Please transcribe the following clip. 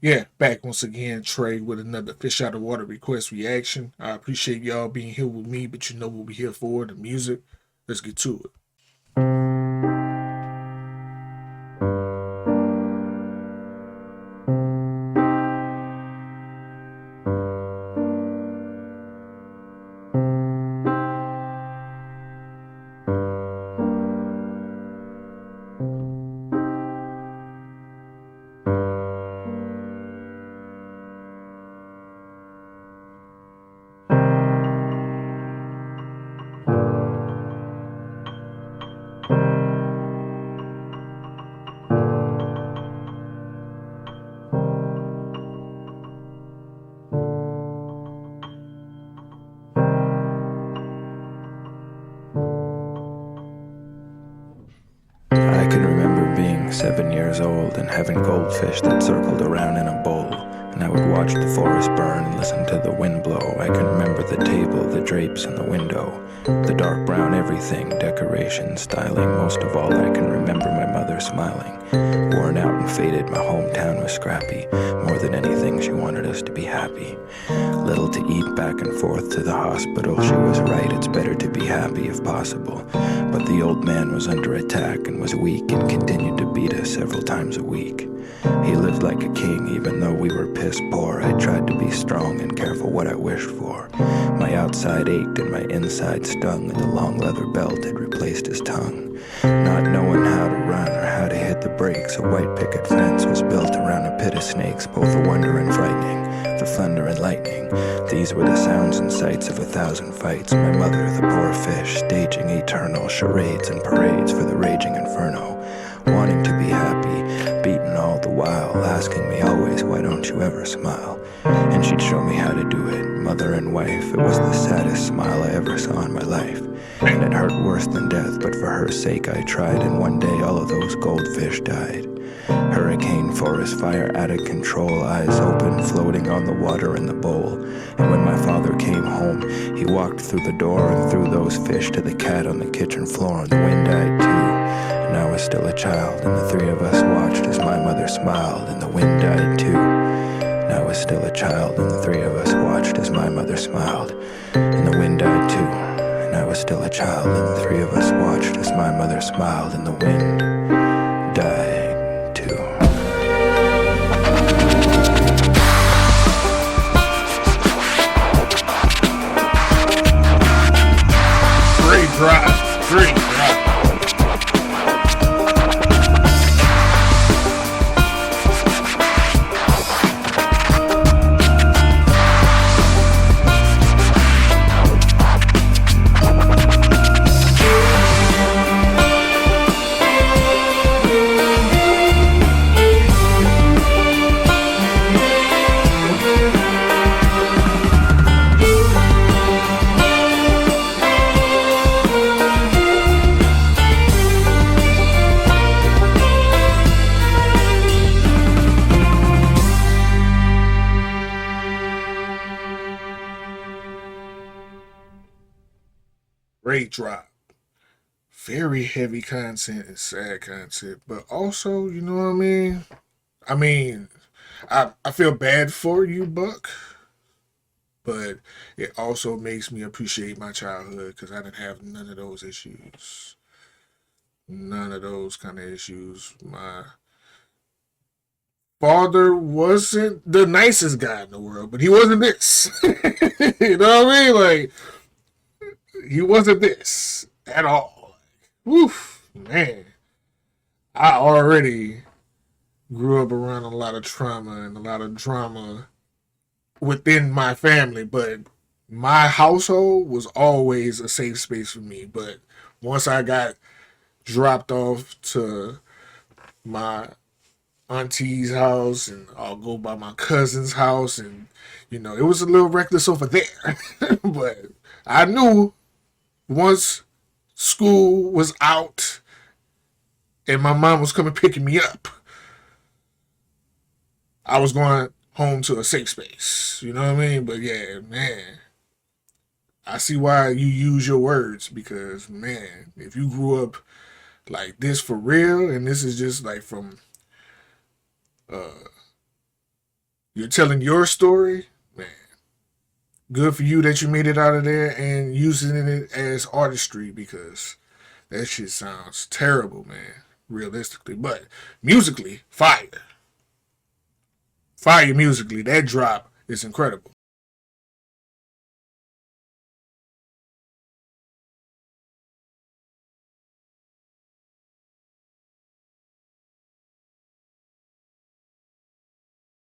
yeah, back once again, Trey, with another Fish Out of Water request reaction. I appreciate y'all being here with me, but you know what we're here for, the music. Let's get to it. I can remember being 7 years old and having goldfish that circled around in a bowl, and I would watch the forest burn and listen to the wind blow. I can remember the table, the drapes in the window, the dark brown everything, decoration, styling. Most of all, I can remember my mother smiling. Worn out and faded, my hometown was scrappy. More than anything, she wanted us to be happy. Little to eat, back and forth to the hospital. She was right, it's better to be happy if possible. But the old man was under attack and was weak and continued to beat us several times a week. He lived like a king even though we were piss poor. I tried to be strong and careful what I wished for. My outside ached and my inside stung, and the long leather belt had replaced his tongue. Not knowing how to run or how to hit the brakes, a white picket fence was built around a pit of snakes, both the wonder and frightening, the thunder and lightning. These were the sounds and sights of 1,000 fights. My mother, the poor fish, staging eternal charades and parades for the raging inferno. Wanting to be happy, beaten all the while, asking me always, why don't you ever smile? And she'd show me how to do it, mother and wife. It was the saddest smile I ever saw in my life. And it hurt worse than death, but for her sake I tried, and one day all of those goldfish died. Hurricane, forest fire out of control, eyes open, floating on the water in the bowl. And when my father came home, he walked through the door and threw those fish to the cat on the kitchen floor, and the wind died too. And I was still a child, and the three of us watched as my mother smiled, and the wind died too. And I was still a child, and the three of us watched as my mother smiled, and the wind died too. And I was still a child, and the three of us watched as my mother smiled, and the wind died too. Great drive. Great drive. Great drop. Very heavy content and sad content, but also, you know what I mean? I mean, I feel bad for you, Buck, but it also makes me appreciate my childhood because I didn't have none of those issues. None of those kind of issues. My father wasn't the nicest guy in the world, but he wasn't this. You know what I mean? Like, he wasn't this at all. Woof, man. I already grew up around a lot of trauma and a lot of drama within my family, but my household was always a safe space for me. But once I got dropped off to my auntie's house and I'll go by my cousin's house, and it was a little reckless over there. But I knew once school was out and my mom was coming picking me up, I was going home to a safe space. You know what I mean? But yeah, man, I see why you use your words because, man, if you grew up like this for real, and this is just like from uh, You're telling your story, man. Good for you that you made it out of there and using it as artistry because that shit sounds terrible, man. Realistically, but musically, fire. Fire musically. That drop is incredible.